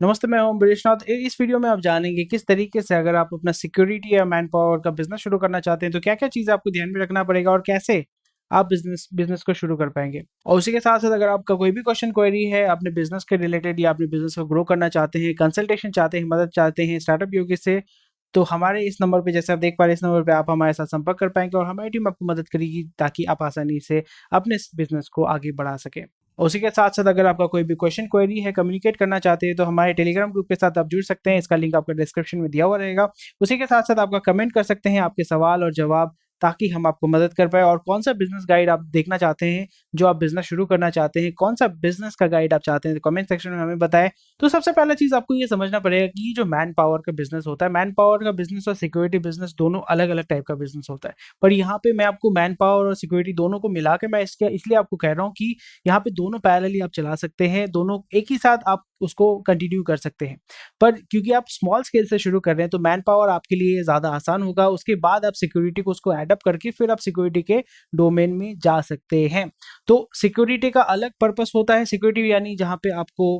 नमस्ते, मैं ओम बृजेशनाथ। इस वीडियो में आप जानेंगे किस तरीके से अगर आप अपना सिक्योरिटी या मैन पावर का बिजनेस शुरू करना चाहते हैं तो क्या क्या चीज़ें आपको ध्यान में रखना पड़ेगा और कैसे आप बिजनेस बिजनेस को शुरू कर पाएंगे। और उसी के साथ साथ अगर आपका कोई भी क्वेश्चन क्वेरी है अपने बिजनेस के रिलेटेड या अपने बिजनेस को ग्रो करना चाहते हैं, कंसल्टेशन चाहते हैं, मदद चाहते हैं स्टार्टअप योगी से, तो हमारे इस नंबर पे, जैसे आप देख पा रहे हैं, इस नंबर पे आप हमारे साथ संपर्क कर पाएंगे और हमारी टीम आपको मदद करेगी ताकि आप आसानी से अपने इस बिजनेस को आगे बढ़ा सकें। उसी के साथ साथ अगर आपका कोई भी क्वेश्चन क्वेरी है, कम्युनिकेट करना चाहते हैं, तो हमारे टेलीग्राम ग्रुप के साथ आप जुड़ सकते हैं। इसका लिंक आपका डिस्क्रिप्शन में दिया हुआ रहेगा। उसी के साथ साथ आपका कमेंट कर सकते हैं आपके सवाल और जवाब, ताकि हम आपको मदद कर पाए। और कौन सा बिजनेस गाइड आप देखना चाहते हैं, जो आप बिजनेस शुरू करना चाहते हैं, कौन सा बिजनेस का गाइड आप चाहते हैं, तो कमेंट सेक्शन में हमें बताएं। तो सबसे पहला चीज आपको ये समझना पड़ेगा कि ये जो मैन पावर का बिजनेस होता है, मैन पावर का बिजनेस और सिक्योरिटी बिजनेस दोनों अलग अलग टाइप का बिजनेस होता है। पर यहाँ पे मैं आपको मैन पावर और सिक्योरिटी दोनों को मिला के मैं इसके इसलिए आपको कह रहा हूँ कि यहाँ पे दोनों पैरेलली आप चला सकते हैं, दोनों एक ही साथ आप उसको कंटिन्यू कर सकते हैं। पर क्योंकि आप स्मॉल स्केल से शुरू कर रहे हैं तो मैन पावर आपके लिए ज़्यादा आसान होगा। उसके बाद आप सिक्योरिटी को उसको एडअप करके फिर आप सिक्योरिटी के डोमेन में जा सकते हैं। तो सिक्योरिटी का अलग पर्पस होता है। सिक्योरिटी यानी जहाँ पे आपको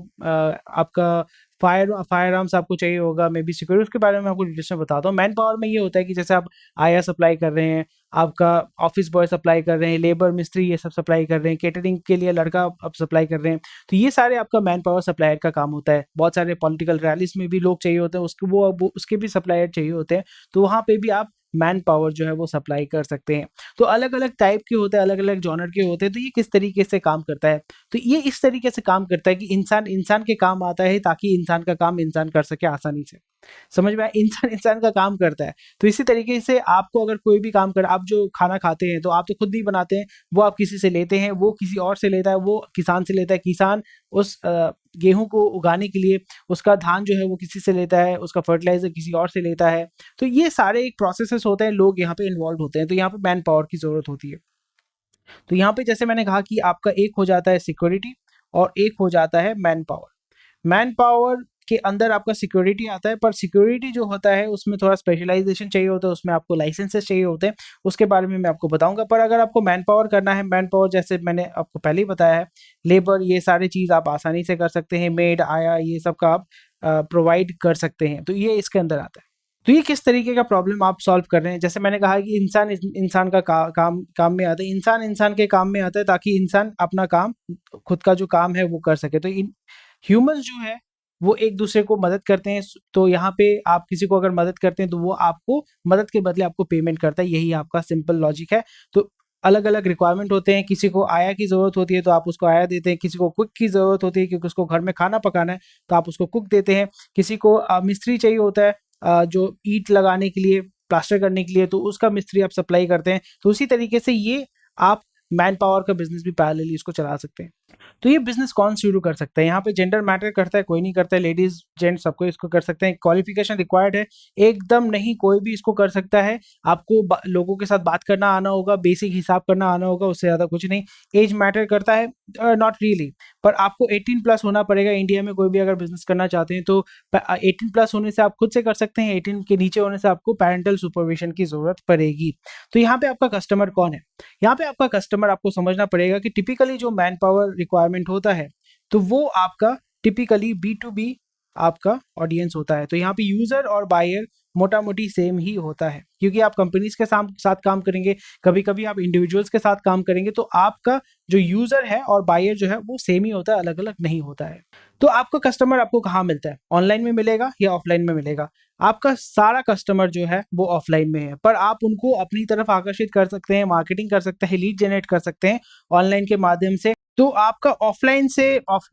आपका फायर आर्म्स आपको चाहिए होगा, मे बी सिक्योरिटी, उसके बारे में आपको डिटेल्स में बताता हूँ। मैन पावर में ये होता है कि जैसे आप आया सप्लाई कर रहे हैं, आपका ऑफिस बॉय सप्लाई कर रहे हैं, लेबर मिस्त्री ये सब सप्लाई कर रहे हैं, केटरिंग के लिए लड़का आप सप्लाई कर रहे हैं, तो ये सारे आपका मैन पावर सप्लायर का काम होता है। बहुत सारे पॉलिटिकल रैलीज में भी लोग चाहिए होते हैं, उसके वो उसके भी सप्लायर चाहिए होते हैं, तो वहाँ पे भी आप मैन पावर जो है वो सप्लाई कर सकते हैं। तो अलग अलग टाइप के होते हैं, अलग अलग जॉनर के होते हैं। तो ये किस तरीके से काम करता है, तो ये इस तरीके से काम करता है कि इंसान इंसान के काम आता है ताकि इंसान का काम इंसान कर सके आसानी से। समझ में आया? इंसान इंसान का काम करता है। तो इसी तरीके से आपको अगर कोई भी काम कर, आप जो खाना खाते हैं तो आप तो खुद नहीं बनाते हैं, वो आप किसी से लेते हैं, वो किसी और से लेता है, वो किसान से लेता है, किसान उस गेहूं को उगाने के लिए उसका धान जो है वो किसी से लेता है, उसका फर्टिलाइजर किसी और से लेता है। तो ये सारे एक प्रोसेसेस होते हैं, लोग यहाँ पे इन्वॉल्व होते हैं, तो यहाँ पे मैन पावर की जरूरत होती है। तो यहाँ पे जैसे मैंने कहा कि आपका एक हो जाता है सिक्योरिटी और एक हो जाता है मैन पावर। मैन पावर के अंदर आपका सिक्योरिटी आता है, पर सिक्योरिटी जो होता है उसमें थोड़ा स्पेशलाइजेशन चाहिए होता है, उसमें आपको लाइसेंसेस चाहिए होते हैं, उसके बारे में मैं आपको बताऊंगा। पर अगर आपको मैन पावर करना है, मैन पावर जैसे मैंने आपको पहले ही बताया है, लेबर ये सारी चीज़ आप आसानी से कर सकते हैं, मेड आया ये सब का आप प्रोवाइड कर सकते हैं, तो ये इसके अंदर आता है। तो ये किस तरीके का प्रॉब्लम आप सॉल्व कर रहे हैं, जैसे मैंने कहा कि इंसान इंसान का काम में आता है, इंसान इंसान के काम में आता है ताकि इंसान अपना काम, खुद का जो काम है वो कर सके। तो ह्यूमंस जो है वो एक दूसरे को मदद करते हैं। तो यहाँ पे आप किसी को अगर मदद करते हैं तो वो आपको मदद के बदले आपको पेमेंट करता है, यही आपका सिंपल लॉजिक है। तो अलग अलग रिक्वायरमेंट होते हैं, किसी को आया की ज़रूरत होती है तो आप उसको आया देते हैं, किसी को कुक की ज़रूरत होती है क्योंकि उसको घर में खाना पकाना है तो आप उसको कुक देते हैं, किसी को मिस्त्री चाहिए होता है जो ईंट लगाने के लिए, प्लास्टर करने के लिए, तो उसका मिस्त्री आप सप्लाई करते हैं। तो उसी तरीके से ये आप मैन पावर का बिजनेस भी पैरेलली इसको चला सकते हैं। तो ये बिजनेस कौन शुरू कर सकता है, यहाँ पे जेंडर मैटर करता है, कोई नहीं करता है, लेडीज जेंट्स सबको इसको कर सकते हैं। क्वालिफिकेशन रिक्वायर्ड है? एकदम नहीं, कोई भी इसको कर सकता है। आपको लोगों के साथ बात करना आना होगा, बेसिक हिसाब करना आना होगा, उससे ज़्यादा कुछ नहीं। एज मैटर करता है? नॉट रियली, पर आपको 18 प्लस होना पड़ेगा। इंडिया में कोई भी अगर बिजनेस करना चाहते हैं तो 18 प्लस होने से आप खुद से कर सकते हैं, 18 के नीचे होने से आपको पेरेंटल सुपरविजन की जरूरत पड़ेगी। तो यहाँ पे आपका कस्टमर कौन है? यहाँ पे आपका कस्टमर आपको समझना पड़ेगा कि टिपिकली जो मैन पावर रिक्वायरमेंट होता है तो वो आपका टिपिकली B2B आपका ऑडियंस होता है। तो यहाँ पे यूजर और बायर मोटा मोटी सेम ही होता है, क्योंकि आप कंपनीज के साथ काम करेंगे, कभी कभी आप इंडिविजुअल्स के साथ काम करेंगे, तो आपका जो यूजर है और बायर जो है वो सेम ही होता है, अलग अलग नहीं होता है। तो आपका कस्टमर आपको कहाँ मिलता है, ऑनलाइन में मिलेगा या ऑफलाइन में मिलेगा? आपका सारा कस्टमर जो है वो ऑफलाइन में है, पर आप उनको अपनी तरफ आकर्षित कर सकते हैं, मार्केटिंग कर सकते हैं, लीड जनरेट कर सकते हैं ऑनलाइन के माध्यम से। तो आपका ऑफलाइन से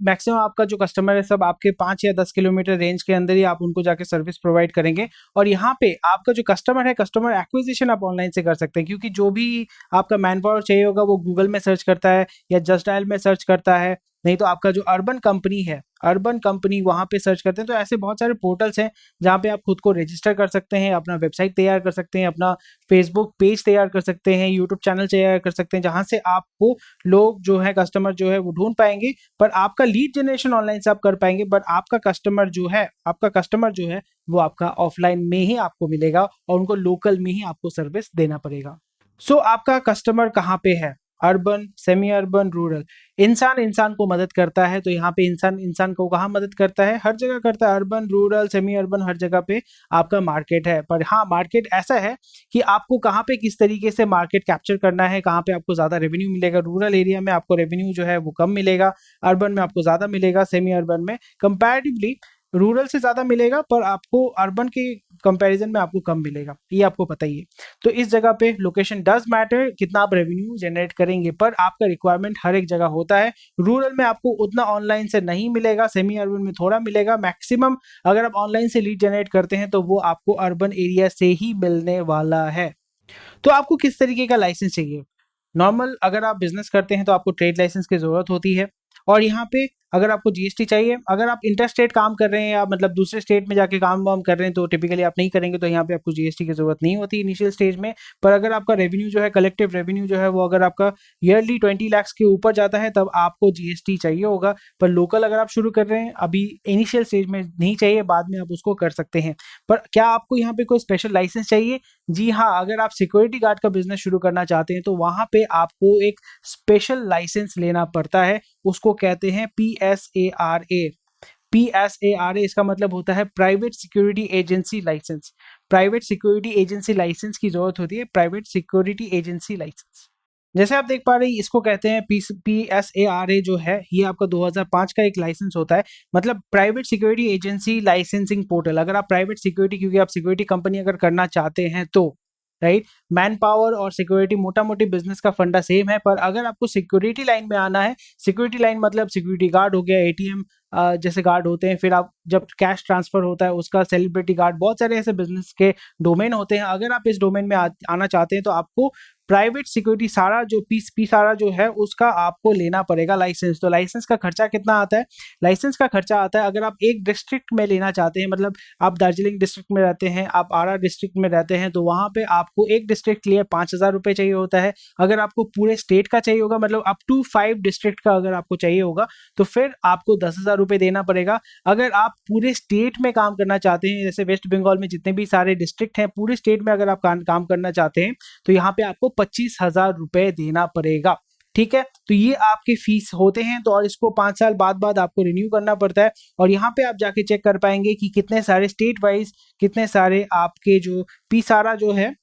मैक्सिमम आपका जो कस्टमर है सब आपके 5 या 10 किलोमीटर रेंज के अंदर ही आप उनको जाके सर्विस प्रोवाइड करेंगे। और यहाँ पे आपका जो कस्टमर है, कस्टमर एक्विजिशन आप ऑनलाइन से कर सकते हैं, क्योंकि जो भी आपका मैन पावर चाहिए होगा वो गूगल में सर्च करता है या जस्ट डायल में सर्च करता है, नहीं तो आपका जो अर्बन कंपनी है, अर्बन कंपनी वहाँ पे सर्च करते हैं। तो ऐसे बहुत सारे पोर्टल्स हैं जहाँ पे आप खुद को रजिस्टर कर सकते हैं, अपना वेबसाइट तैयार कर सकते हैं, अपना फेसबुक पेज तैयार कर सकते हैं, यूट्यूब चैनल तैयार कर सकते हैं, जहाँ से आपको लोग जो है, कस्टमर जो है वो ढूंढ पाएंगे। पर आपका लीड जनरेशन ऑनलाइन से आप कर पाएंगे, बट आपका कस्टमर जो है, वो आपका ऑफलाइन में ही आपको मिलेगा और उनको लोकल में ही आपको सर्विस देना पड़ेगा। सो आपका कस्टमर कहाँ पे है? Urban, semi urban, rural. इंसान इंसान को मदद करता है, तो यहाँ पे इंसान इंसान को कहाँ मदद करता है? हर जगह करता है। अर्बन, रूरल, सेमी अर्बन, हर जगह पे आपका मार्केट है। पर हाँ, मार्केट ऐसा है कि आपको कहाँ पे किस तरीके से मार्केट कैप्चर करना है, कहाँ पे आपको ज़्यादा रेवेन्यू मिलेगा। रूरल एरिया में आपको रेवेन्यू जो है वो कम मिलेगा, अर्बन में आपको ज़्यादा मिलेगा, सेमी अर्बन में कंपैरेटिवली रूरल से ज़्यादा मिलेगा, पर आपको अर्बन के कंपैरिजन में आपको कम मिलेगा, ये आपको पता ही है। तो इस जगह पे लोकेशन डज मैटर, कितना आप रेवेन्यू जनरेट करेंगे, पर आपका रिक्वायरमेंट हर एक जगह होता है। रूरल में आपको उतना ऑनलाइन से नहीं मिलेगा, सेमी अर्बन में थोड़ा मिलेगा। मैक्सिमम अगर आप ऑनलाइन से लीड जनरेट करते हैं तो वो आपको अर्बन एरिया से ही मिलने वाला है। तो आपको किस तरीके का लाइसेंस चाहिए? नॉर्मल अगर आप बिजनेस करते हैं तो आपको ट्रेड लाइसेंस की ज़रूरत होती है, और यहाँ पे अगर आपको जीएसटी चाहिए, अगर आप इंटर स्टेट काम कर रहे हैं या मतलब दूसरे स्टेट में जाके काम वाम कर रहे हैं तो टिपिकली आप नहीं करेंगे, तो यहाँ पे आपको जीएसटी की ज़रूरत नहीं होती इनिशियल स्टेज में। पर अगर आपका रेवेन्यू जो है, कलेक्टिव रेवेन्यू जो है वो अगर आपका ईयरली 20 लाख के ऊपर जाता है तब आपको जीएसटी चाहिए होगा। पर लोकल अगर आप शुरू कर रहे हैं अभी इनिशियल स्टेज में नहीं चाहिए, बाद में आप उसको कर सकते हैं। पर क्या आपको यहाँ पे कोई स्पेशल लाइसेंस चाहिए? जी हाँ, अगर आप सिक्योरिटी गार्ड का बिजनेस शुरू करना चाहते हैं तो वहाँ पे आपको एक स्पेशल लाइसेंस लेना पड़ता है, उसको कहते हैं PSARA। PSARA इसका मतलब होता है private security agency license. Private security agency license की जरूरत होती है, प्राइवेट सिक्योरिटी एजेंसी लाइसेंस। जैसे आप देख पा रहे हैं, इसको कहते हैं PSARA जो है, ये आपका 2005 का एक लाइसेंस होता है, मतलब private security agency licensing portal. अगर आप प्राइवेट सिक्योरिटी, क्योंकि आप सिक्योरिटी कंपनी अगर करना चाहते हैं तो राइट, मैन पावर और सिक्योरिटी मोटा मोटी बिजनेस का फंडा सेम है, पर अगर आपको सिक्योरिटी लाइन में आना है, सिक्योरिटी लाइन मतलब सिक्योरिटी गार्ड हो गया, एटीएम जैसे गार्ड होते हैं, फिर आप जब कैश ट्रांसफर होता है उसका सेलिब्रिटी गार्ड, बहुत सारे ऐसे बिजनेस के डोमेन होते हैं। अगर आप इस डोमेन में आना चाहते हैं तो आपको प्राइवेट सिक्योरिटी सारा जो पी सारा जो है उसका आपको लेना पड़ेगा लाइसेंस। तो लाइसेंस का खर्चा कितना आता है? लाइसेंस का खर्चा आता है, अगर आप एक डिस्ट्रिक्ट में लेना चाहते हैं, मतलब आप दार्जिलिंग डिस्ट्रिक्ट में रहते हैं, आप आरा डिस्ट्रिक्ट में रहते हैं, तो वहाँ पे आपको एक डिस्ट्रिक्ट के लिए 5,000 रुपये चाहिए होता है। अगर आपको पूरे स्टेट का चाहिए होगा, मतलब अप टू 5 डिस्ट्रिक्ट का अगर आपको चाहिए होगा तो फिर आपको 10,000 रुपये देना पड़ेगा। अगर आप पूरे स्टेट में काम करना चाहते हैं, जैसे वेस्ट बंगाल में जितने भी सारे डिस्ट्रिक्ट हैं, पूरे स्टेट में अगर आप काम करना चाहते हैं तो यहाँ पे आपको 25,000 रुपये देना पड़ेगा। ठीक है, तो ये आपके फीस होते हैं। तो और इसको 5 साल बाद आपको रिन्यू करना पड़ता है, और यहाँ पे आप जाके चेक कर पाएंगे कि कितने सारे स्टेट वाइज, कितने सारे आपके जो पीसारा जो है,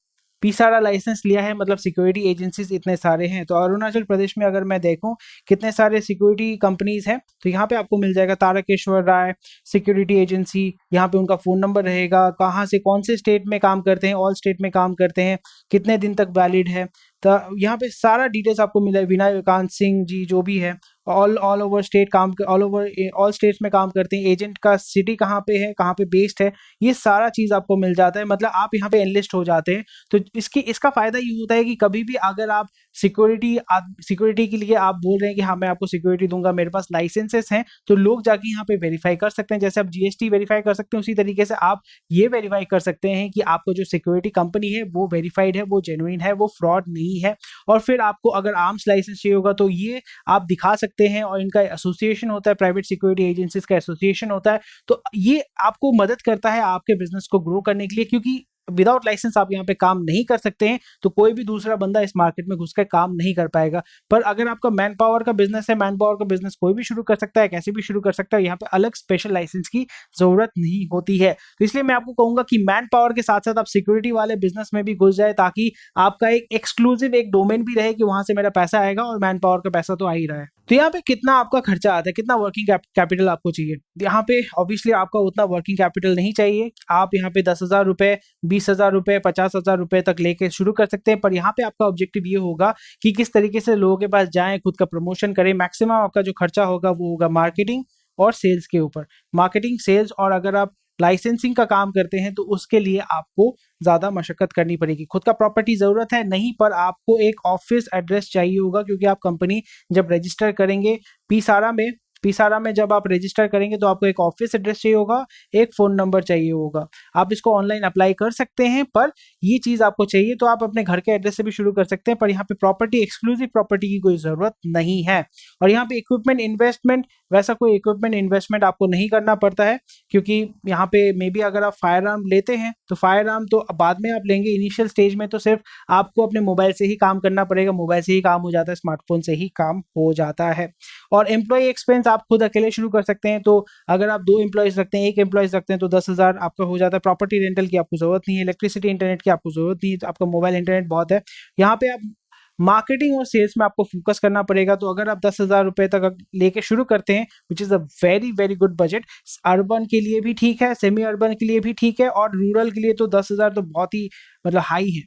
पीसारा लाइसेंस लिया है, मतलब सिक्योरिटी एजेंसीज इतने सारे हैं। तो अरुणाचल प्रदेश में अगर मैं देखूं कितने सारे सिक्योरिटी कंपनीज हैं, तो यहाँ पे आपको मिल जाएगा तारकेश्वर राय सिक्योरिटी एजेंसी। यहाँ पे उनका फोन नंबर रहेगा, कहाँ से कौन से स्टेट में काम करते हैं, ऑल स्टेट में काम करते हैं, कितने दिन तक वैलिड है, तो यहाँ पे सारा डिटेल्स आपको मिला है। विनय कांत सिंह जी जो भी है, ऑल ओवर स्टेट काम, ऑल ओवर ऑल स्टेट्स में काम करते हैं। एजेंट का सिटी कहाँ पे है, कहाँ पे बेस्ड है, ये सारा चीज़ आपको मिल जाता है, मतलब आप यहाँ पे एनलिस्ट हो जाते हैं। तो इसका फायदा ये होता है कि कभी भी अगर आप सिक्योरिटी के लिए आप बोल रहे हैं कि हाँ मैं आपको सिक्योरिटी दूंगा, मेरे पास लाइसेंसेस हैं, तो लोग जाके यहाँ पे वेरीफाई कर सकते हैं। जैसे आप जीएसटी वेरीफाई कर सकते हैं, उसी तरीके से आप ये वेरीफाई कर सकते हैं कि आपको जो सिक्योरिटी कंपनी है वो वेरीफाइड है, वो जेन्युइन है, वो फ्रॉड नहीं है। और फिर आपको अगर आर्म्स लाइसेंस चाहिए होगा तो ये आप दिखा सकते हैं, और इनका एसोसिएशन होता है, प्राइवेट सिक्योरिटी एजेंसीज का एसोसिएशन होता है। तो ये आपको मदद करता है आपके बिजनेस को ग्रो करने के लिए, क्योंकि विदाउट लाइसेंस आप यहाँ पे काम नहीं कर सकते हैं, तो कोई भी दूसरा बंदा इस मार्केट में घुसकर काम नहीं कर पाएगा। पर अगर आपका मैन पावर का बिजनेस है, मैन पावर का बिजनेस कोई भी शुरू कर सकता है, कैसे भी शुरू कर सकता है, यहाँ पे अलग स्पेशल लाइसेंस की जरूरत नहीं होती है। तो इसलिए मैं आपको कहूंगा कि मैन पावर के साथ साथ आप सिक्योरिटी वाले बिजनेस में भी घुस जाए, ताकि आपका एक एक्सक्लूसिव एक डोमेन भी रहे कि वहां से मेरा पैसा आएगा, और मैन पावर का पैसा तो आ ही रहा है। तो यहाँ पे कितना आपका खर्चा आता है, कितना वर्किंग कैपिटल आपको चाहिए? यहाँ पे ऑब्वियसली आपका उतना वर्किंग कैपिटल नहीं चाहिए। आप यहाँ पे 10,000 रुपए, 20,000 रुपए, 50,000 रुपए तक लेके शुरू कर सकते हैं। पर यहाँ पे आपका ऑब्जेक्टिव ये होगा कि किस तरीके से लोगों के पास जाएं, खुद का प्रमोशन करें। मैक्सिमम आपका जो खर्चा होगा वो होगा मार्केटिंग और सेल्स के ऊपर, मार्केटिंग, सेल्स। और अगर आप लाइसेंसिंग का काम करते हैं तो उसके लिए आपको ज़्यादा मशक्कत करनी पड़ेगी। खुद का प्रॉपर्टी ज़रूरत है नहीं, पर आपको एक ऑफिस एड्रेस चाहिए होगा, क्योंकि आप कंपनी जब रजिस्टर करेंगे पीसारा में जब आप रजिस्टर करेंगे तो आपको एक ऑफिस एड्रेस चाहिए होगा, एक फ़ोन नंबर चाहिए होगा। आप इसको ऑनलाइन अप्लाई कर सकते हैं, पर ये चीज़ आपको चाहिए, तो आप अपने घर के एड्रेस से भी शुरू कर सकते हैं। पर यहाँ पे प्रॉपर्टी, एक्सक्लूसिव प्रॉपर्टी की कोई ज़रूरत नहीं है। और यहाँ पे इक्विपमेंट इन्वेस्टमेंट वैसा कोई इक्विपमेंट इन्वेस्टमेंट आपको नहीं करना पड़ता है, क्योंकि यहाँ पे मे बी अगर आप फायर आर्म लेते हैं तो फायर आर्म तो बाद में आप लेंगे, इनिशियल स्टेज में तो सिर्फ आपको अपने मोबाइल से ही काम करना पड़ेगा, मोबाइल से ही काम हो जाता है, स्मार्टफोन से ही काम हो जाता है। और एम्प्लॉय एक्सपेंस आप खुद अकेले शुरू कर सकते हैं, तो अगर आप 2 एम्प्लॉयज रखते हैं, 1 एम्प्लॉयज रखते हैं तो 10,000 आपका हो जाता है। प्रॉपर्टी रेंटल की आपको जरूरत नहीं है, इलेक्ट्रिसिटी इंटरनेट की आपको जरूरत नहीं है, तो आपका मोबाइल इंटरनेट बहुत है। यहाँ पे आप मार्केटिंग और सेल्स में आपको फोकस करना पड़ेगा। तो अगर आप 10,000 रुपए तक लेके शुरू करते हैं, which is a very very good budget, urban के लिए भी ठीक है, सेमी अर्बन के लिए भी ठीक है, और रूरल के लिए तो 10,000 तो बहुत ही मतलब हाई है।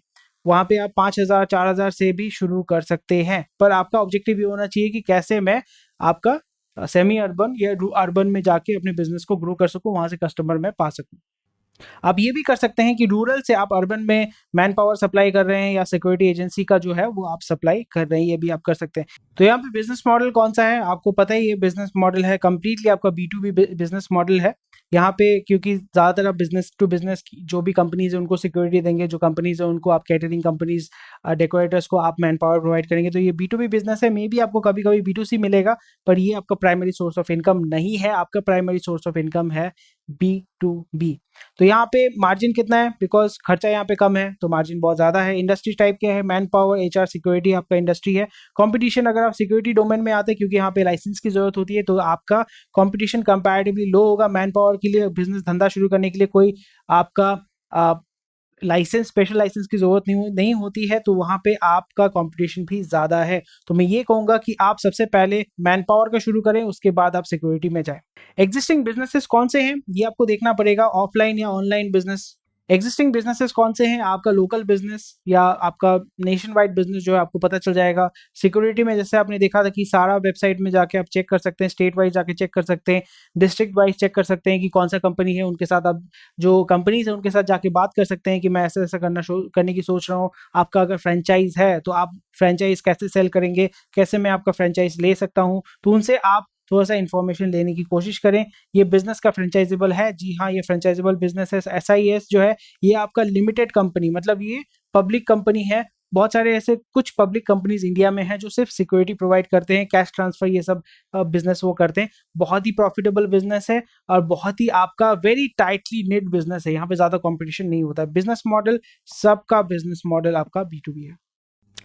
वहाँ पे आप 5,000 4,000 से भी शुरू कर सकते हैं, पर आपका ऑब्जेक्टिव ये होना चाहिए कि कैसे मैं आपका सेमी अर्बन या अर्बन में जाके अपने बिजनेस को ग्रो कर सकूं, वहां से कस्टमर मैं पा सकूं। आप ये भी कर सकते हैं कि रूरल से आप अर्बन में मैन पावर सप्लाई कर रहे हैं या सिक्योरिटी एजेंसी का जो है वो आप सप्लाई कर रहे हैं, ये भी आप कर सकते हैं। तो यहाँ पे बिजनेस मॉडल कौन सा है आपको पता है, ये बिजनेस मॉडल है कंप्लीटली आपका B2B बिजनेस मॉडल है। यहाँ पे क्योंकि ज़्यादातर आप बिजनेस टू बिजनेस जो भी कंपनीज है उनको सिक्योरिटी देंगे, जो कंपनीज है उनको आप कैटरिंग कंपनीज डेकोरेटर्स को आप मैन पावर प्रोवाइड करेंगे, तो ये B2B बिजनेस है। मे बी आपको कभी कभी B2C मिलेगा, पर ये आपका प्राइमरी सोर्स ऑफ इनकम नहीं है, आपका प्राइमरी सोर्स ऑफ इनकम है B2B। तो यहाँ पे मार्जिन कितना है, बिकॉज खर्चा यहाँ पे कम है तो मार्जिन बहुत ज्यादा है। इंडस्ट्री टाइप क्या है, मैन पावर, HR, सिक्योरिटी आपका इंडस्ट्री है। कंपटीशन अगर आप सिक्योरिटी डोमेन में आते हैं, क्योंकि यहाँ पे लाइसेंस की जरूरत होती है, तो आपका कंपटीशन कंपैरेटिवली लो होगा। मैन पावर के लिए बिजनेस धंधा शुरू करने के लिए कोई आपका लाइसेंस, स्पेशल लाइसेंस की जरूरत नहीं होती है, तो वहां पे आपका कंपटीशन भी ज्यादा है। तो मैं ये कहूंगा कि आप सबसे पहले मैन पावर का शुरू करें, उसके बाद आप सिक्योरिटी में जाएं। एग्जिस्टिंग बिजनेसेस कौन से हैं ये आपको देखना पड़ेगा, ऑफलाइन या ऑनलाइन बिजनेस। एग्जिस्टिंग बिजनेसेस कौन से हैं, आपका लोकल बिजनेस या आपका नेशन वाइड बिजनेस जो है आपको पता चल जाएगा। सिक्योरिटी में जैसे आपने देखा था कि सारा वेबसाइट में जाके आप चेक कर सकते हैं, स्टेट वाइज जाके चेक कर सकते हैं, डिस्ट्रिक्ट वाइज चेक कर सकते हैं कि कौन सा कंपनी है, उनके साथ आप जो कंपनीज है उनके साथ जाके बात कर सकते हैं कि मैं ऐसा ऐसा करने की सोच रहा हूँ। आपका अगर फ्रेंचाइज है तो आप फ्रेंचाइज कैसे सेल करेंगे, कैसे मैं आपका फ्रेंचाइज ले सकता हूँ, तो उनसे आप थोड़ा सा इन्फॉर्मेशन लेने की कोशिश करें। ये बिजनेस का फ्रेंचाइजेबल है, जी हाँ ये फ्रेंचाइजेबल बिजनेस है। SIS जो है ये आपका लिमिटेड कंपनी, मतलब ये पब्लिक कंपनी है। बहुत सारे ऐसे कुछ पब्लिक कंपनीज इंडिया में हैं जो सिर्फ सिक्योरिटी प्रोवाइड करते हैं, कैश ट्रांसफर ये सब बिजनेस वो करते हैं। बहुत ही प्रॉफिटेबल बिजनेस है और बहुत ही आपका वेरी टाइटली निट बिजनेस है, यहाँ पे ज्यादा कंपटीशन नहीं होता। बिजनेस मॉडल सबका बिजनेस मॉडल आपका B2B है।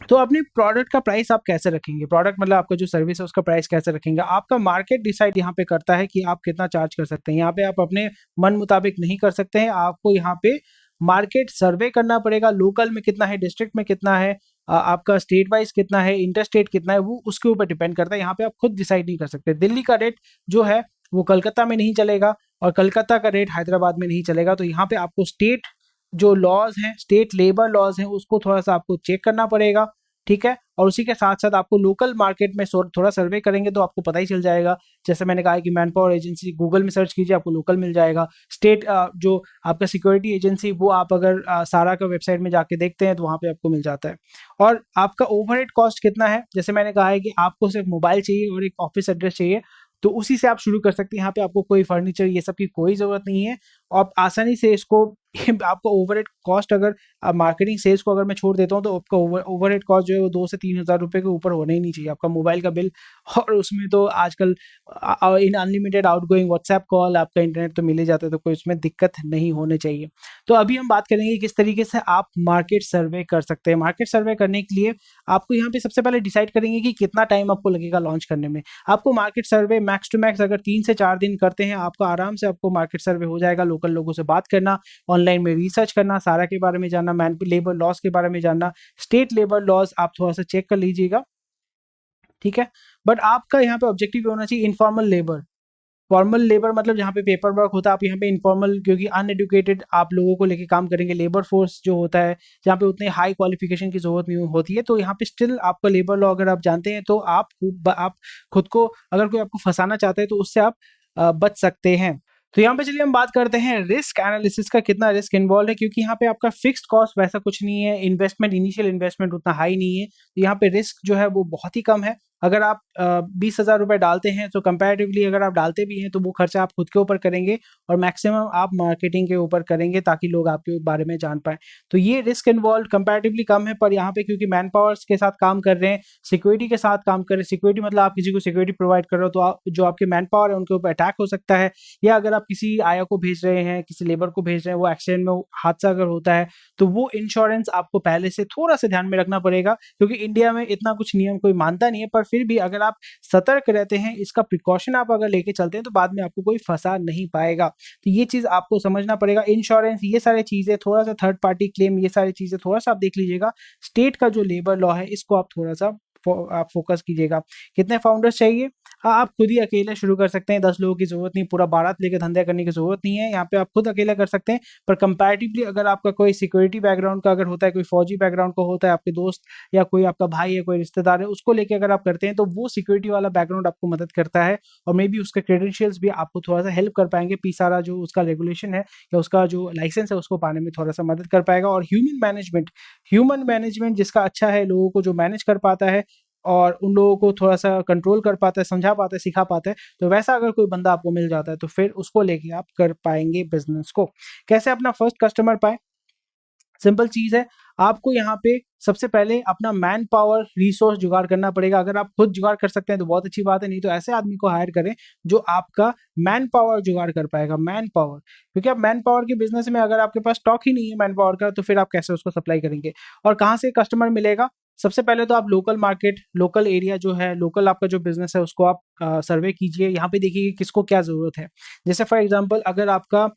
तो अपने प्रोडक्ट का प्राइस आप कैसे रखेंगे, प्रोडक्ट मतलब आपका जो सर्विस है उसका प्राइस कैसे रखेंगे, आपका मार्केट डिसाइड यहाँ पे करता है कि आप कितना चार्ज कर सकते हैं। यहाँ पे आप अपने मन मुताबिक नहीं कर सकते हैं, आपको यहाँ पे मार्केट सर्वे करना पड़ेगा। लोकल में कितना है, डिस्ट्रिक्ट में कितना है, आपका स्टेट वाइज कितना है, इंटर स्टेट कितना है, वो उसके ऊपर डिपेंड करता है। यहाँ पे आप खुद डिसाइड नहीं कर सकते। दिल्ली का रेट जो है वो कलकत्ता में नहीं चलेगा और कलकत्ता का रेट हैदराबाद में नहीं चलेगा। तो यहाँ पे आपको स्टेट जो लॉज हैं, स्टेट लेबर लॉज हैं, उसको थोड़ा सा आपको चेक करना पड़ेगा, ठीक है। और उसी के साथ साथ आपको लोकल मार्केट में थोड़ा सर्वे करेंगे तो आपको पता ही चल जाएगा। जैसे मैंने कहा कि मैन पावर एजेंसी गूगल में सर्च कीजिए, आपको लोकल मिल जाएगा। स्टेट जो आपका सिक्योरिटी एजेंसी वो आप अगर सारा का वेबसाइट में जाके देखते हैं तो वहाँ पे आपको मिल जाता है। और आपका ओवरहेड कॉस्ट कितना है, जैसे मैंने कहा है कि आपको सिर्फ मोबाइल चाहिए और एक ऑफिस एड्रेस चाहिए, तो उसी से आप शुरू कर सकते हैं। यहाँ पे आपको कोई फर्नीचर ये सब की कोई ज़रूरत नहीं है। आप आसानी से इसको आपका ओवरहेड कॉस्ट अगर मार्केटिंग सेल्स को अगर मैं छोड़ देता हूँ तो आपका ओवरहेड कॉस्ट जो है वो 2 से 3 हज़ार रुपये के ऊपर होना ही नहीं चाहिए। आपका मोबाइल का बिल और उसमें तो आजकल इन अनलिमिटेड आउटगोइंग व्हाट्सएप कॉल, आपका इंटरनेट तो मिल ही जाता है, तो कोई उसमें दिक्कत नहीं होनी चाहिए। तो अभी हम बात करेंगे किस तरीके से आप मार्केट सर्वे कर सकते हैं। मार्केट सर्वे करने के लिए आपको यहाँ पे सबसे पहले डिसाइड करेंगे कि कितना टाइम आपको लगेगा लॉन्च करने में। आपको market survey max to max अगर 3 से 4 दिन करते हैं, आपका आराम से आपको मार्केट सर्वे हो जाएगा। लोकल लोगों से बात करना, ऑनलाइन में रिसर्च करना, सारा के बारे में जानना, मैन लेबर लॉस के बारे में जानना, स्टेट लेबर लॉस आप थोड़ा सा चेक कर लीजिएगा, ठीक है। बट आपका यहाँ पे ऑब्जेक्टिव होना चाहिए इनफॉर्मल लेबर। फॉर्मल लेबर मतलब जहाँ पे पेपर वर्क होता है, आप यहाँ पे इनफॉर्मल क्योंकि अनएडुकेटेड आप लोगों को लेके काम करेंगे। लेबर फोर्स जो होता है जहाँ पे उतने हाई क्वालिफिकेशन की जरूरत नहीं होती है, तो यहाँ पे स्टिल आपका लेबर लॉ अगर आप जानते हैं तो आप खुद को अगर कोई आपको फंसाना चाहता है तो उससे आप बच सकते हैं। तो यहाँ पे चलिए हम बात करते हैं रिस्क एनालिसिस का, कितना रिस्क इन्वॉल्व है, क्योंकि यहाँ पे आपका फिक्स्ड कॉस्ट वैसा कुछ नहीं है, इन्वेस्टमेंट इनिशियल इन्वेस्टमेंट उतना हाई नहीं है, तो यहाँ पे रिस्क जो है वो बहुत ही कम है। अगर आप 20,000 रुपए डालते हैं तो कंपैरेटिवली अगर आप डालते भी हैं तो वो खर्चा आप खुद के ऊपर करेंगे और मैक्सिमम आप मार्केटिंग के ऊपर करेंगे ताकि लोग आपके बारे में जान पाएँ। तो ये रिस्क इन्वॉल्व कंपैरेटिवली कम है, पर यहाँ पे क्योंकि मैन पावर्स के साथ काम कर रहे हैं, सिक्योरिटी के साथ काम कर रहे हैं, सिक्योरिटी मतलब आप किसी को सिक्योरिटी प्रोवाइड कर रहे हो तो आप जो आपके मैन पावर है उनके ऊपर अटैक हो सकता है, या अगर आप किसी आया को भेज रहे हैं, किसी लेबर को भेज रहे हैं, वो एक्सीडेंट में हादसा अगर होता है तो वो इंश्योरेंस आपको पहले से थोड़ा-सा ध्यान में रखना पड़ेगा, क्योंकि इंडिया में इतना कुछ नियम कोई मानता नहीं है, पर फिर भी अगर आप सतर्क रहते हैं, इसका प्रिकॉशन आप अगर लेके चलते हैं तो बाद में आपको कोई फँसा नहीं पाएगा। तो ये चीज़ आपको समझना पड़ेगा। इंश्योरेंस ये सारी चीज़ें, थोड़ा-सा थर्ड पार्टी क्लेम, ये सारी चीज़ें थोड़ा-सा आप देख लीजिएगा। स्टेट का जो लेबर लॉ है इसको आप थोड़ा-सा आप फोकस कीजिएगा। कितने फाउंडर्स चाहिए? हाँ, आप खुद ही अकेले शुरू कर सकते हैं, 10 लोगों की ज़रूरत नहीं, पूरा बारात लेके धंधा करने की ज़रूरत नहीं है। यहाँ पे आप खुद अकेले कर सकते हैं, पर कंपैरेटिवली अगर आपका कोई सिक्योरिटी बैकग्राउंड का अगर होता है, कोई फौजी बैकग्राउंड का होता है, आपके दोस्त या कोई आपका भाई है, कोई रिश्तेदार है, उसको लेके अगर आप करते हैं तो वो सिक्योरिटी वाला बैकग्राउंड आपको मदद करता है और मे बी उसके क्रेडेंशियल्स भी आपको थोड़ा-सा हेल्प कर पाएँगे। पी-सारा जो उसका रेगुलेशन है या उसका जो लाइसेंस है उसको पाने में थोड़ा-सा मदद कर पाएगा। और ह्यूमन मैनेजमेंट जिसका अच्छा है, लोगों को जो मैनेज कर पाता है और उन लोगों को थोड़ा-सा कंट्रोल कर पाता है, समझा पाता है, सिखा पाता है, तो वैसा अगर कोई बंदा आपको मिल जाता है, तो फिर उसको लेके आप कर पाएँगे बिज़नेस को। कैसे अपना फर्स्ट कस्टमर पाएँ? सिंपल चीज़ है, आपको यहाँ पे सबसे पहले अपना मैन पावर रिसोर्स जुगाड़ करना पड़ेगा। अगर आप खुद जुगाड़ कर सकते हैं तो बहुत अच्छी बात है, नहीं तो ऐसे आदमी को हायर करें जो आपका मैन पावर जुगाड़ कर पाएगा, मैन पावर। क्योंकि आप मैन पावर के बिज़नेस में अगर आपके पास स्टॉक ही नहीं है मैन पावर का, तो फिर आप कैसे उसको सप्लाई करेंगे? और कहाँ से कस्टमर मिलेगा? सबसे पहले तो आप लोकल मार्केट, लोकल एरिया जो है, लोकल आपका जो बिज़नेस है उसको आप सर्वे कीजिए। यहाँ पे देखिए कि किसको क्या ज़रूरत है। जैसे फॉर एग्ज़ाम्पल अगर आपका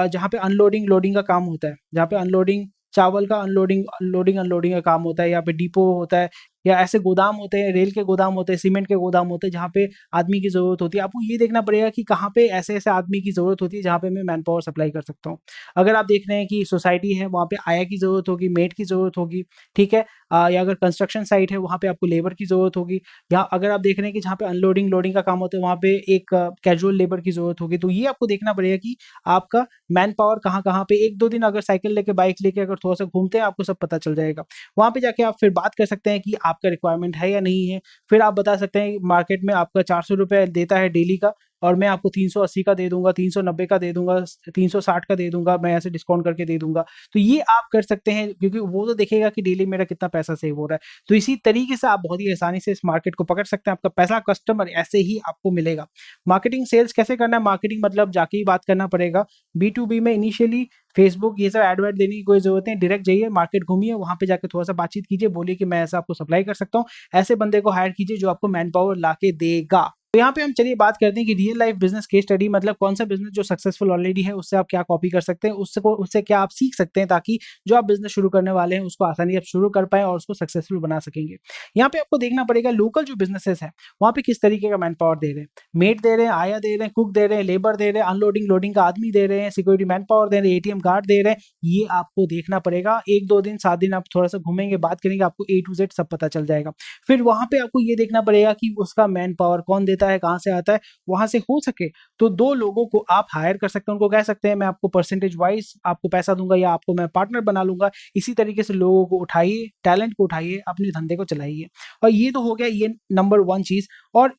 जहाँ पे अनलोडिंग, लोडिंग का काम होता है, जहाँ पे अनलोडिंग चावल का अनलोडिंग का काम होता है, यहाँ पे डिपो होता है या ऐसे गोदाम होते हैं, रेल के गोदाम होते हैं, सीमेंट के गोदाम होते हैं, जहाँ पे आदमी की ज़रूरत होती है। आपको ये देखना पड़ेगा कि कहाँ पे ऐसे-ऐसे आदमी की ज़रूरत होती है, जहाँ पे मैं मैन पावर सप्लाई कर सकता हूँ। अगर आप देख रहे हैं कि सोसाइटी है, वहाँ पे आया की ज़रूरत होगी, मेड की ज़रूरत होगी, ठीक है? या अगर कंस्ट्रक्शन साइट है, वहाँ पे आपको लेबर की ज़रूरत होगी, या अगर आप देख रहे हैं कि जहाँ पे अनलोडिंग, लोडिंग का काम होता है, वहाँ पे एक कैजुअल लेबर की ज़रूरत होगी। तो ये आपको देखना पड़ेगा कि आपका मैन पावर कहाँ-कहाँ पे 1-2 दिन अगर साइकिल लेके, बाइक लेके अगर थोड़ा-सा घूमते हैं, आपको सब पता चल जाएगा। वहाँ पे जाके आप फिर बात कर सकते हैं कि आपका रिक्वायरमेंट है या नहीं है। फिर आप बता सकते हैं मार्केट में आपका ₹400 देता है डेली का और मैं आपको 380 का दे दूँगा, 390 का दे दूँगा, 360 का दे दूँगा, मैं ऐसे डिस्काउंट करके दे दूँगा। तो ये आप कर सकते हैं, क्योंकि वो तो देखेगा कि डेली मेरा कितना पैसा सेव हो रहा है। तो इसी तरीके से आप बहुत ही आसानी से इस मार्केट को पकड़ सकते हैं। आपका पहला कस्टमर ऐसे ही आपको मिलेगा। मार्केटिंग सेल्स कैसे करना है? मार्केटिंग मतलब जाके ही बात करना पड़ेगा। बी2बी में इनिशियली फेसबुक ये सब एड-वेड देने की कोई ज़रूरत नहीं, डायरेक्ट जाइए, मार्केट घूमिए, वहाँ पे जाके थोड़ा-सा बातचीत कीजिए, बोलिए कि मैं ऐसा आपको सप्लाई कर सकता हूँ। ऐसे बंदे को हायर कीजिए जो आपको मैन पावर लाके देगा। तो यहाँ पे हम चलिए बात करते हैं कि real life business case study मतलब कौन-सा बिज़नेस जो सक्सेसफुल ऑलरेडी है, उससे आप क्या कॉपी कर सकते हैं, उससे क्या आप सीख सकते हैं, ताकि जो आप बिज़नेस शुरू करने वाले हैं, उसको आसानी आप शुरू कर पाएँ और उसको सक्सेसफुल बना सकेंगे। यहाँ पे आपको देखना पड़ेगा लोकल जो बिज़नेसेस हैं, वहाँ पे किस तरीके का मैन पावर दे रहे हैं। मेड दे रहे हैं, आया दे रहे हैं, कुक दे रहे हैं, लेबर दे रहे हैं, अनलोडिंग, लोडिंग का आदमी दे रहे हैं, सिक्योरिटी मैन पावर दे रहे हैं, एटीएम गार्ड दे रहे हैं, ये आपको देखना पड़ेगा। 1-2 दिन, 7 दिन आप थोड़ा-सा घूमेंगे, बात करेंगे, आपको ए टू ज़ेड सब पता चल जाएगा। फिर वहाँ पे आपको ये देखना पड़ेगा कि उसका मैन पावर कौन देता है, कहाँ से आता है, वहाँ से हो सके तो 2 लोगों को आप हायर कर सकते हैं, उनको कह सकते हैं मैं आपको परसेंटेज वाइज़ आपको पैसा दूँगा या आपको मैं पार्टनर बना लूँगा। इसी तरीके से लोगों को उठाइए, टैलेंट को उठाइए, अपने धंधे को चलाइए। और ये तो हो गया ये नंबर 1 चीज़। और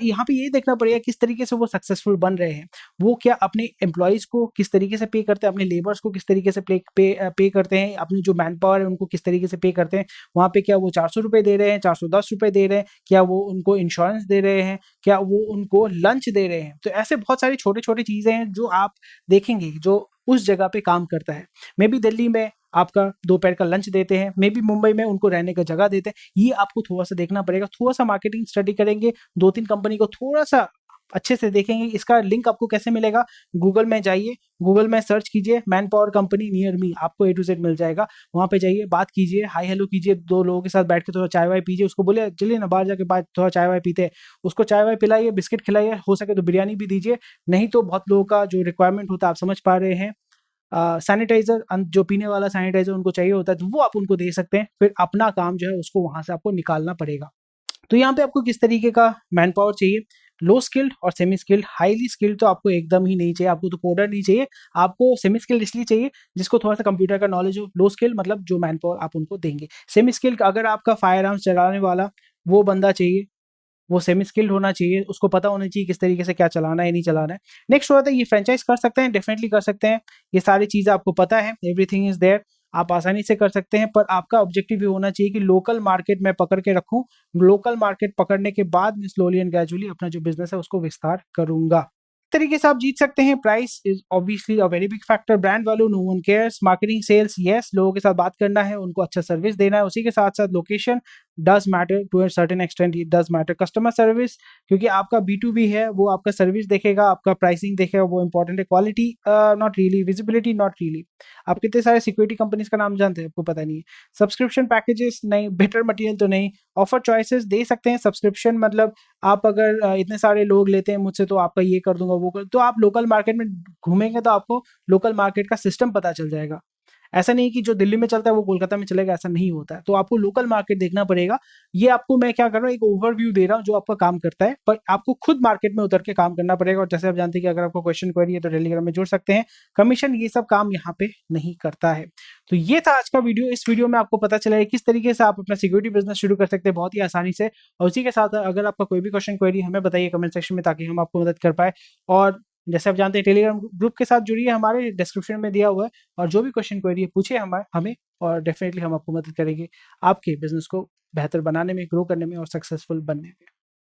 यहाँ पे ये देखना पड़ेगा किस तरीके से वो सक्सेसफुल बन रहे हैं। वो क्या अपने एम्प्लॉइज़ को किस तरीके से पे करते हैं, अपने लेबर्स को किस तरीके से पे करते हैं, अपनी जो मैन पावर है उनको किस तरीके से पे करते हैं। वहाँ पे क्या वो ₹400 दे रहे हैं, ₹410 दे रहे हैं, क्या वो उनको इंश्योरेंस दे रहे हैं, क्या वो उनको लंच दे रहे हैं। तो ऐसे बहुत सारी छोटी-छोटी चीज़ें हैं जो आप देखेंगे जो उस जगह पे काम करता है। मे बी दिल्ली में आपका दोपहर का लंच देते हैं, मे बी मुंबई में उनको रहने का जगह देते हैं। ये आपको थोड़ा-सा देखना पड़ेगा, थोड़ा-सा मार्केटिंग स्टडी करेंगे, 2-3 कंपनी को थोड़ा-सा अच्छे से देखेंगे। इसका लिंक आपको कैसे मिलेगा? गूगल में जाइए, गूगल में सर्च कीजिए man power company near me, आपको ए टू ज़ेड मिल जाएगा। वहाँ पे जाइए, बात कीजिए, हाय हेलो कीजिए, 2 लोगों के साथ बैठ के थोड़ा चाय-वाय पीजिए, उसको बोलिए चलिए ना बाहर जाके बात थोड़ा चाय-वाय पीते हैं। उसको चाय-वाय पिलाइए, बिस्किट खिलाइए, हो सके तो बिरयानी भी दीजिए। नहीं तो बहुत लोगों का जो रिक्वायरमेंट होता है आप समझ पा रहे हैं, सैनिटाइज़र जो पीने वाला सैनिटाइज़र उनको चाहिए होता है, तो वो आप उनको दे सकते हैं। फिर अपना काम जो है उसको वहाँ से आपको निकालना पड़ेगा। तो यहाँ पे आपको किस तरीके का मैन पावर चाहिए? लो स्किल्ड और सेमी स्किल्ड। हाईली स्किल्ड तो आपको एकदम ही नहीं चाहिए, आपको तो कोडर नहीं चाहिए, आपको सेमी स्किल्ड इसलिए चाहिए जिसको थोड़ा-सा कंप्यूटर का नॉलेज हो। लो स्किल्ड मतलब जो मैन पावर आप उनको देंगे। सेमी स्किल्ड अगर आपका फायर आर्म्स चलाने वाला वो बंदा चाहिए, वो सेमी स्किल्ड होना चाहिए, उसको पता होना चाहिए किस तरीके से क्या चलाना है नहीं चलाना है। नेक्स्ट होता है ये फ्रेंचाइज कर सकते हैं, डेफिनेटली कर सकते हैं, ये सारी चीज़ें आपको पता है, एवरीथिंग इज देयर, आप आसानी से कर सकते हैं। पर आपका ऑब्जेक्टिव ये होना चाहिए कि लोकल मार्केट में पकड़ के रखूं, लोकल मार्केट पकड़ने के बाद मैं स्लोली एंड ग्रेजुअली अपना जो बिजनेस है उसको विस्तार करूंगा। तरीके से आप जीत सकते हैं। Price is obviously a very big factor, brand value no one cares, marketing sales yes, लोगों के साथ बात करना है, उनको अच्छा सर्विस देना है, उसी के साथ साथ location does matter to a certain extent, it does matter, customer service, क्योंकि आपका B2B है, वो आपका सर्विस देखेगा, आपका प्राइसिंग देखेगा, वो इंपॉर्टेंट है, quality not really, visibility not really. आप कितने सारे सिक्योरिटी कंपनीज का नाम जानते हैं, आपको पता नहीं है। सब्सक्रिप्शन पैकेजेस नहीं, बेटर मटेरियल तो नहीं, ऑफर चॉइसेस दे सकते हैं। सब्सक्रिप्शन मतलब आप अगर इतने सारे लोग लेते हैं मुझसे तो आपका ये कर दूंगा वो कर, तो आप लोकल मार्केट में घूमेंगे तो आपको लोकल मार्केट का सिस्टम पता चल जाएगा। ऐसा नहीं कि जो दिल्ली में चलता है वो कोलकाता में चलेगा, ऐसा नहीं होता है। तो आपको लोकल मार्केट देखना पड़ेगा। ये आपको मैं क्या कर रहा हूँ, एक ओवरव्यू दे रहा हूँ जो आपका काम करता है, पर आपको खुद मार्केट में उतर के काम करना पड़ेगा। और जैसे आप जानते हैं कि अगर आपको क्वेश्चन क्वेरी है तो टेलीग्राम में जुड़ सकते हैं, कमीशन ये सब काम यहाँ पे नहीं करता है। तो ये था आज का वीडियो। इस वीडियो में आपको पता चला है किस तरीके से आप अपना सिक्योरिटी बिजनेस शुरू कर सकते हैं बहुत ही आसानी से। और उसी के साथ अगर आपका कोई भी क्वेश्चन क्वेरी हमें बताइए कमेंट सेक्शन में, ताकि हम आपको मदद कर पाए। और जैसे आप जानते हैं टेलीग्राम ग्रुप के साथ जुड़िए, हमारे डिस्क्रिप्शन में दिया हुआ है, और जो भी क्वेश्चन क्वेरी है पूछिए हमें, और डेफिनेटली हम आपको मदद करेंगे आपके बिजनेस को बेहतर बनाने में, ग्रो करने में और सक्सेसफुल बनने में।